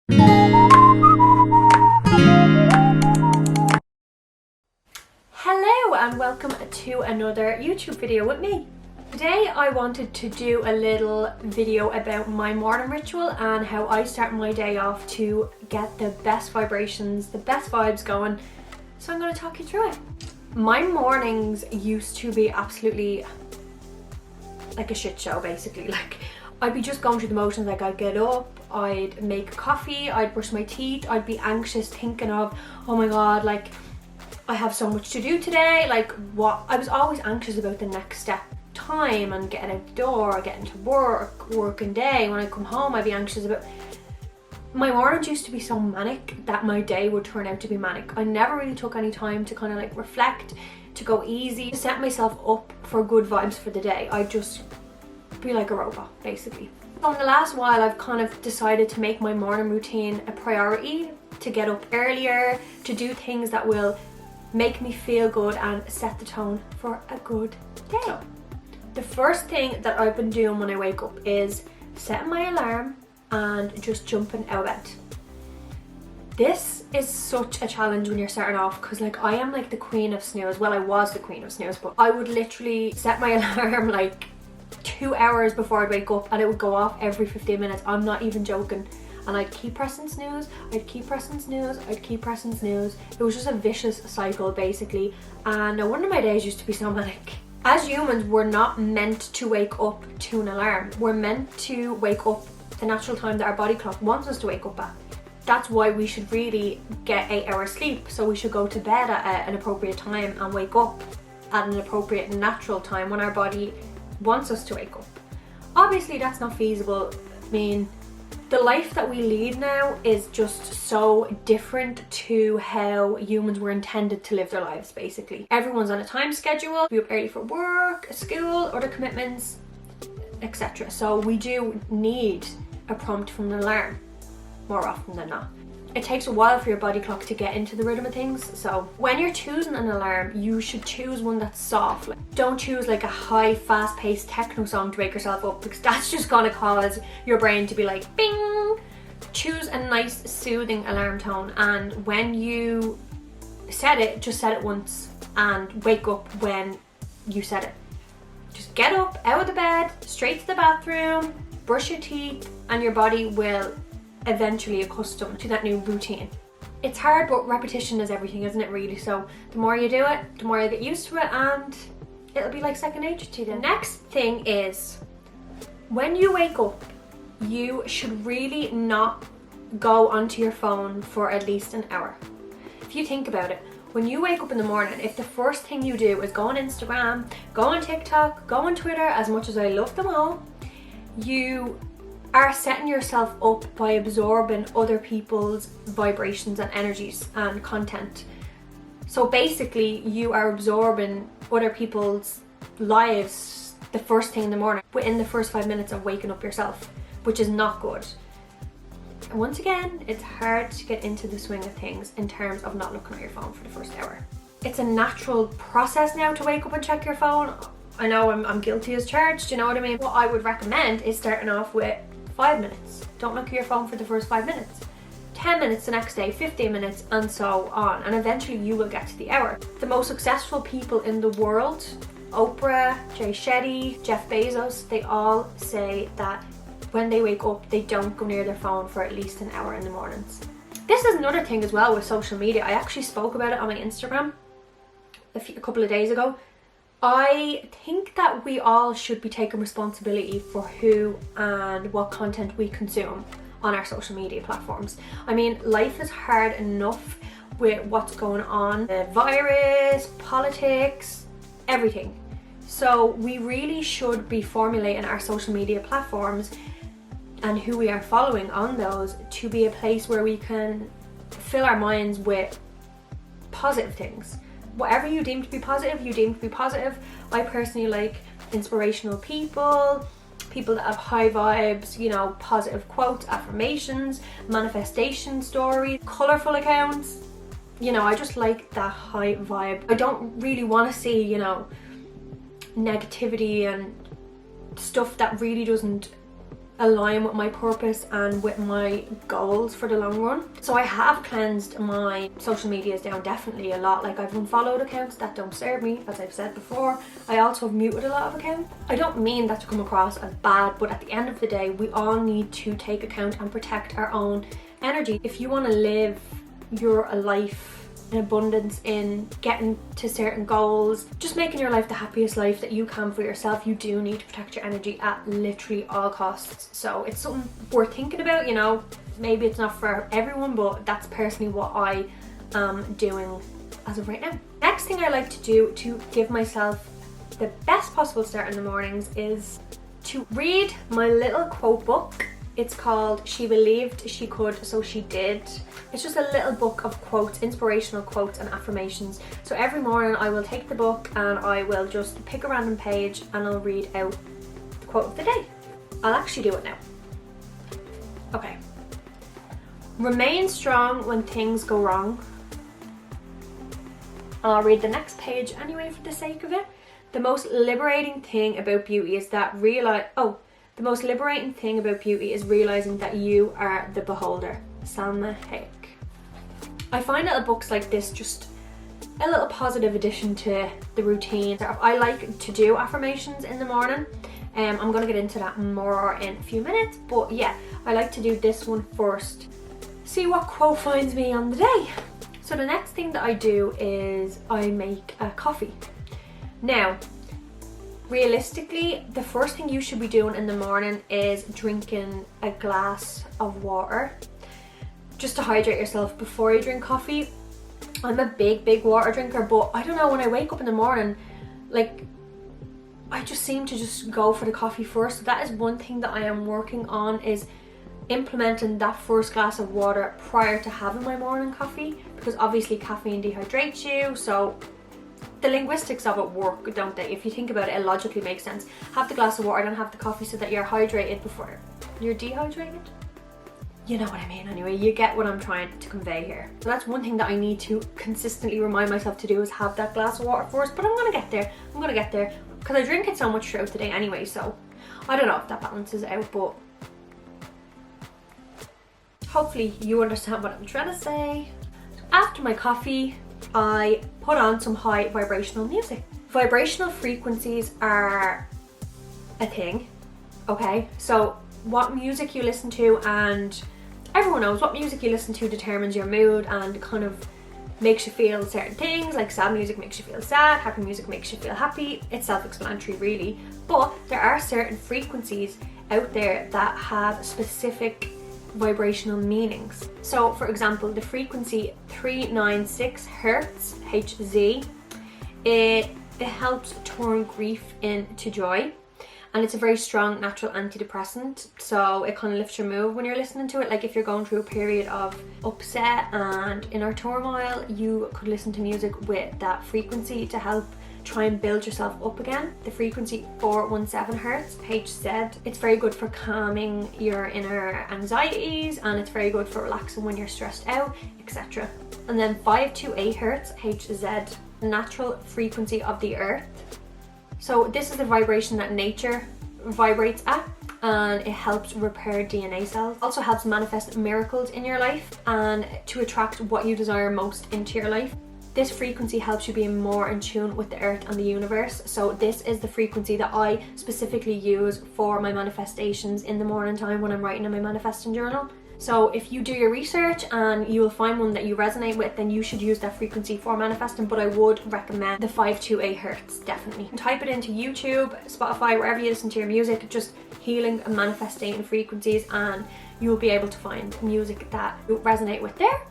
Hello and welcome to another YouTube video with me. Today I wanted to do a little video about my morning ritual and how I start my day off to get the best vibrations, the best vibes going. So I'm going to talk you through it. My mornings used to be absolutely like a shit show basically. Like I'd be just going through the motions. Like I'd get up, I'd make coffee, I'd brush my teeth, I'd be anxious thinking of, oh my god, like I have so much to do today. Like what, I was always anxious about the next step, time and getting out the door, getting to work, working day. When I come home I'd be anxious about, my mornings used to be so manic that my day would turn out to be manic. I never really took any time to kind of like reflect, to go easy, to set myself up for good vibes for the day. I'd just be like a robot basically. So in the last while I've kind of decided to make my morning routine a priority, to get up earlier, to do things that will make me feel good and set the tone for a good day. So, the first thing that I've been doing when I wake up is setting my alarm and just jumping out of bed. This is such a challenge when you're starting off because like I am like the queen of snooze. Well, I was the queen of snooze, but I would literally set my alarm like 2 hours before I'd wake up and it would go off every 15 minutes. I'm not even joking. And I'd keep pressing snooze, I'd keep pressing snooze, I'd keep pressing snooze. It was just a vicious cycle basically. And no wonder my days used to be so manic. As humans, we're not meant to wake up to an alarm. We're meant to wake up the natural time that our body clock wants us to wake up at. That's why we should really get 8 hours sleep. So we should go to bed at an appropriate time and wake up at an appropriate natural time when our body wants us to wake up. Obviously that's not feasible. I mean, the life that we lead now is just so different to how humans were intended to live their lives basically. Everyone's on a time schedule, be up early for work, school, other commitments, etc. So we do need a prompt from an alarm more often than not. It takes a while for your body clock to get into the rhythm of things. So when you're choosing an alarm, you should choose one that's soft. Like, don't choose like a high, fast-paced techno song to wake yourself up because that's just gonna cause your brain to be like, bing! Choose a nice, soothing alarm tone, and when you set it, just set it once and wake up when you set it. Just get up, out of the bed, straight to the bathroom, brush your teeth, and your body will eventually accustom to that new routine. It's hard, but repetition is everything, isn't it really? So the more you do it, the more you get used to it, and it'll be like second nature to you. The next thing is, when you wake up, you should really not go onto your phone for at least an hour. If you think about it, when you wake up in the morning, if the first thing you do is go on Instagram, go on TikTok, go on Twitter, as much as I love them all, you are setting yourself up by absorbing other people's vibrations and energies and content. So basically you are absorbing other people's lives the first thing in the morning, within the first 5 minutes of waking up yourself, which is not good. And once again, it's hard to get into the swing of things in terms of not looking at your phone for the first hour. It's a natural process now to wake up and check your phone. I know I'm guilty as charged, you know what I mean? What I would recommend is starting off with 5 minutes. Don't look at your phone for the first 5 minutes. 10 minutes the next day, 15 minutes, and so on. And eventually you will get to the hour. The most successful people in the world, Oprah, Jay Shetty, Jeff Bezos, they all say that when they wake up, they don't go near their phone for at least an hour in the mornings. This is another thing as well with social media. I actually spoke about it on my Instagram a couple of days ago. I think that we all should be taking responsibility for who and what content we consume on our social media platforms. I mean, life is hard enough with what's going on, the virus, politics, everything. So we really should be formulating our social media platforms and who we are following on those to be a place where we can fill our minds with positive things. Whatever you deem to be positive, you deem to be positive. I personally like inspirational people, people that have high vibes, you know, positive quotes, affirmations, manifestation stories, colourful accounts. You know, I just like that high vibe. I don't really want to see, you know, negativity and stuff that really doesn't align with my purpose and with my goals for the long run. So I have cleansed my social medias down definitely a lot. Like, I've unfollowed accounts that don't serve me, as I've said before. I also have muted a lot of accounts. I don't mean that to come across as bad, but at the end of the day, we all need to take account and protect our own energy. If you want to live your life in abundance, in getting to certain goals, just making your life the happiest life that you can for yourself, you do need to protect your energy at literally all costs. So it's something worth thinking about, you know. Maybe it's not for everyone, but that's personally what I am doing as of right now. Next thing I like to do to give myself the best possible start in the mornings is to read my little quote book. It's called She Believed She Could, So She Did. It's just a little book of quotes, inspirational quotes and affirmations. So every morning I will take the book and I will just pick a random page and I'll read out the quote of the day. I'll actually do it now. Okay. Remain strong when things go wrong. I'll read the next page anyway for the sake of it. The most liberating thing about beauty is that the most liberating thing about beauty is realizing that you are the beholder. Salma Hayek. I find little books like this just a little positive addition to the routine. I like to do affirmations in the morning. I'm going to get into that more in a few minutes, but yeah, I like to do this one first. See what quote finds me on the day. So the next thing that I do is I make a coffee. Now, realistically, the first thing you should be doing in the morning is drinking a glass of water just to hydrate yourself before you drink coffee. I'm a big water drinker, but I don't know, when I wake up in the morning, like, I just seem to just go for the coffee first. So that is one thing that I am working on, is implementing that first glass of water prior to having my morning coffee, because obviously caffeine dehydrates you. So the linguistics of it work, don't they? If you think about it, it logically makes sense. Have the glass of water, then have the coffee, so that you're hydrated before you're dehydrated. You know what I mean. Anyway, you get what I'm trying to convey here. So that's one thing that I need to consistently remind myself to do, is have that glass of water first. But I'm gonna get there. I'm gonna get there, because I drink it so much throughout the day anyway. So I don't know if that balances out, but hopefully you understand what I'm trying to say. After my coffee, I put on some high vibrational music. Vibrational frequencies are a thing, okay? So what music you listen to, and everyone knows what music you listen to determines your mood and kind of makes you feel certain things. Like, sad music makes you feel sad, happy music makes you feel happy. It's self-explanatory really, but there are certain frequencies out there that have specific vibrational meanings. So for example, the frequency 396 Hertz, Hz, it helps turn grief into joy, and it's a very strong natural antidepressant, so it kind of lifts your mood when you're listening to it. Like, if you're going through a period of upset and inner turmoil, you could listen to music with that frequency to help try and build yourself up again. The frequency 417 Hertz, Hz, it's very good for calming your inner anxieties, and it's very good for relaxing when you're stressed out, etc. And then 528 Hertz, Hz, natural frequency of the earth. So this is the vibration that nature vibrates at, and it helps repair DNA cells. Also helps manifest miracles in your life and to attract what you desire most into your life. This frequency helps you be more in tune with the earth and the universe. So this is the frequency that I specifically use for my manifestations in the morning time when I'm writing in my manifesting journal. So if you do your research and you will find one that you resonate with, then you should use that frequency for manifesting, but I would recommend the 528 Hertz, definitely. Type it into YouTube, Spotify, wherever you listen to your music, just healing and manifesting frequencies, and you'll be able to find music that you resonate with there.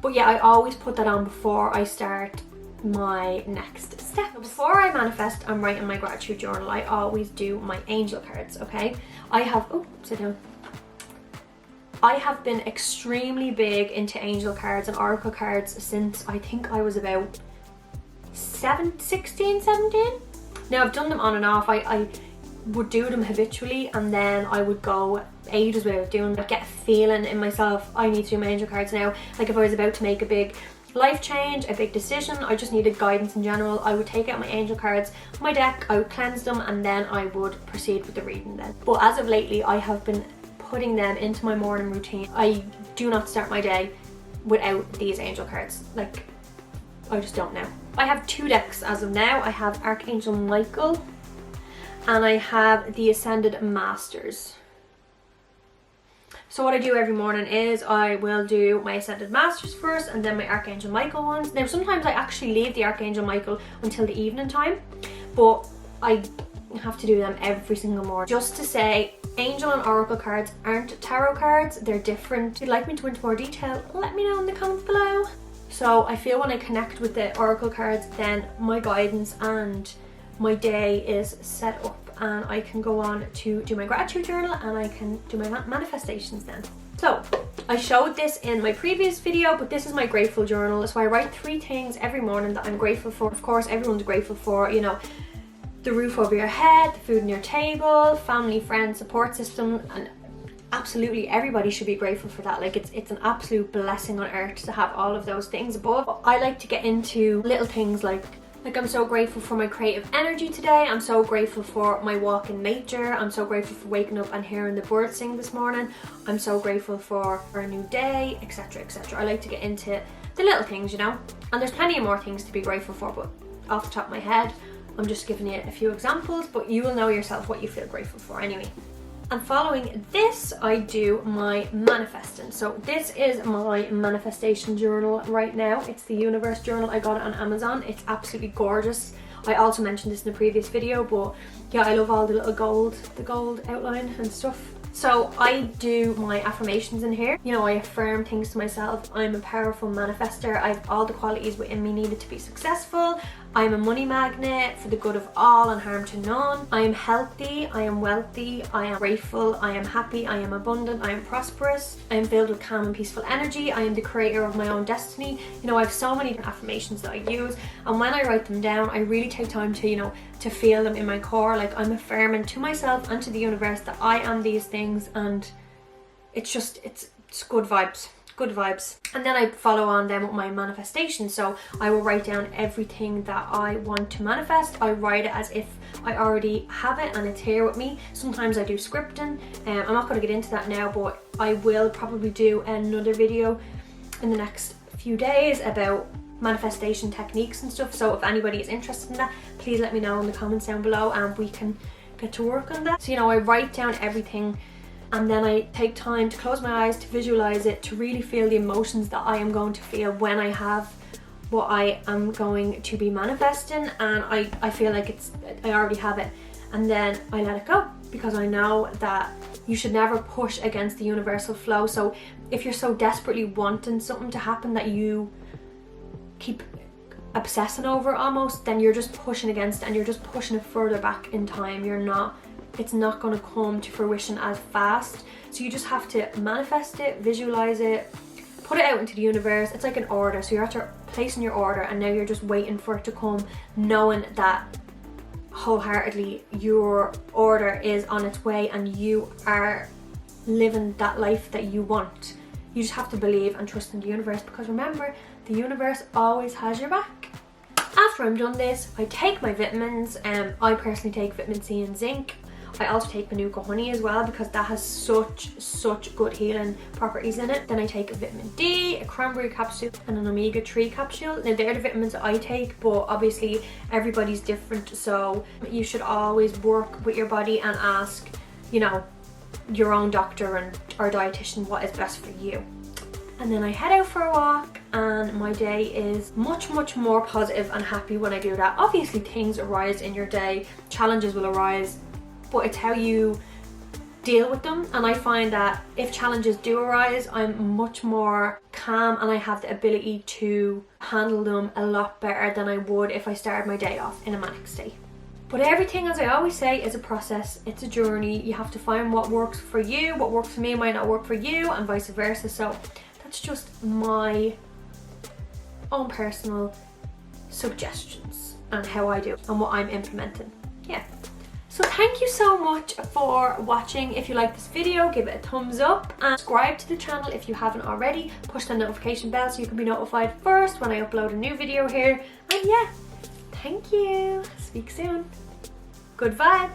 But yeah, I always put that on before I start my next step. Before I manifest and write in my gratitude journal, I always do my angel cards, okay? I have been extremely big into angel cards and oracle cards since I think I was about 16, 17. Now I've done them on and off. I would do them habitually, and then I would go ages without doing them. I'd get a feeling in myself, I need to do my angel cards now. Like if I was about to make a big life change, a big decision, I just needed guidance in general, I would take out my angel cards, my deck, I would cleanse them, and then I would proceed with the reading then. But as of lately, I have been putting them into my morning routine. I do not start my day without these angel cards. Like, I just don't know. I have 2 decks as of now. I have Archangel Michael and I have the Ascended Masters. So what I do every morning is I will do my Ascended Masters first and then my Archangel Michael ones. Now sometimes I actually leave the Archangel Michael until the evening time, but I have to do them every single morning. Just to say, angel and oracle cards aren't tarot cards, they're different. If you'd like me to go into more detail, let me know in the comments below. So I feel when I connect with the oracle cards, then my guidance and my day is set up and I can go on to do my gratitude journal and I can do my manifestations then. So I showed this in my previous video, but this is my grateful journal. So I write 3 things every morning that I'm grateful for. Of course, everyone's grateful for, you know, the roof over your head, the food on your table, family, friends, support system, and absolutely everybody should be grateful for that. Like, it's an absolute blessing on earth to have all of those things above. But I like to get into little things like I'm so grateful for my creative energy today. I'm so grateful for my walk in nature. I'm so grateful for waking up and hearing the birds sing this morning. I'm so grateful for a new day, etc, etc. I like to get into the little things, you know, and there's plenty of more things to be grateful for, but off the top of my head I'm just giving you a few examples, but you will know yourself what you feel grateful for anyway. And following this, I do my manifesting. So this is my manifestation journal right now. It's the Universe journal. I got it on Amazon. It's absolutely gorgeous. I also mentioned this in the previous video, but yeah, I love all the little gold outline and stuff. So I do my affirmations in here. You know, I affirm things to myself. I'm a powerful manifester. I have all the qualities within me needed to be successful. I'm a money magnet for the good of all and harm to none. I am healthy, I am wealthy, I am grateful, I am happy, I am abundant, I am prosperous, I am filled with calm and peaceful energy, I am the creator of my own destiny. You know, I have so many affirmations that I use, and when I write them down, I really take time to, you know, to feel them in my core. Like, I'm affirming to myself and to the universe that I am these things, and it's good vibes. Good vibes. And then I follow on then with my manifestation. So I will write down everything that I want to manifest. I write it as if I already have it and it's here with me. Sometimes I do scripting. I'm not going to get into that now, but I will probably do another video in the next few days about manifestation techniques and stuff. So if anybody is interested in that, please let me know in the comments down below and we can get to work on that. So, you know, I write down everything and then I take time to close my eyes, to visualize it, to really feel the emotions that I am going to feel when I have what I am going to be manifesting, and I feel like I already have it, and then I let it go, because I know that you should never push against the universal flow. So if you're so desperately wanting something to happen that you keep obsessing over it almost, then you're just pushing against it and you're just pushing it further back in time. It's not going to come to fruition as fast. So you just have to manifest it, visualize it, put it out into the universe. It's like an order. So you're after placing your order and now you're just waiting for it to come, knowing that wholeheartedly your order is on its way and you are living that life that you want. You just have to believe and trust in the universe, because remember, the universe always has your back. After I'm done this, I take my vitamins. I personally take vitamin C and zinc. I also take Manuka honey as well, because that has such good healing properties in it. Then I take a vitamin D, a cranberry capsule and an omega-3 capsule. Now they're the vitamins that I take, but obviously everybody's different, so you should always work with your body and ask, you know, your own doctor and or dietitian what is best for you. And then I head out for a walk and my day is much more positive and happy when I do that. Obviously things arise in your day, challenges will arise, but it's how you deal with them. And I find that if challenges do arise, I'm much more calm and I have the ability to handle them a lot better than I would if I started my day off in a manic state. But everything, as I always say, is a process. It's a journey. You have to find what works for you. What works for me might not work for you, and vice versa. So that's just my own personal suggestions and how I do and what I'm implementing. Yeah. So thank you so much for watching. If you like this video, give it a thumbs up and subscribe to the channel if you haven't already. Push the notification bell so you can be notified first when I upload a new video here. And yeah, thank you. Speak soon. Good vibes.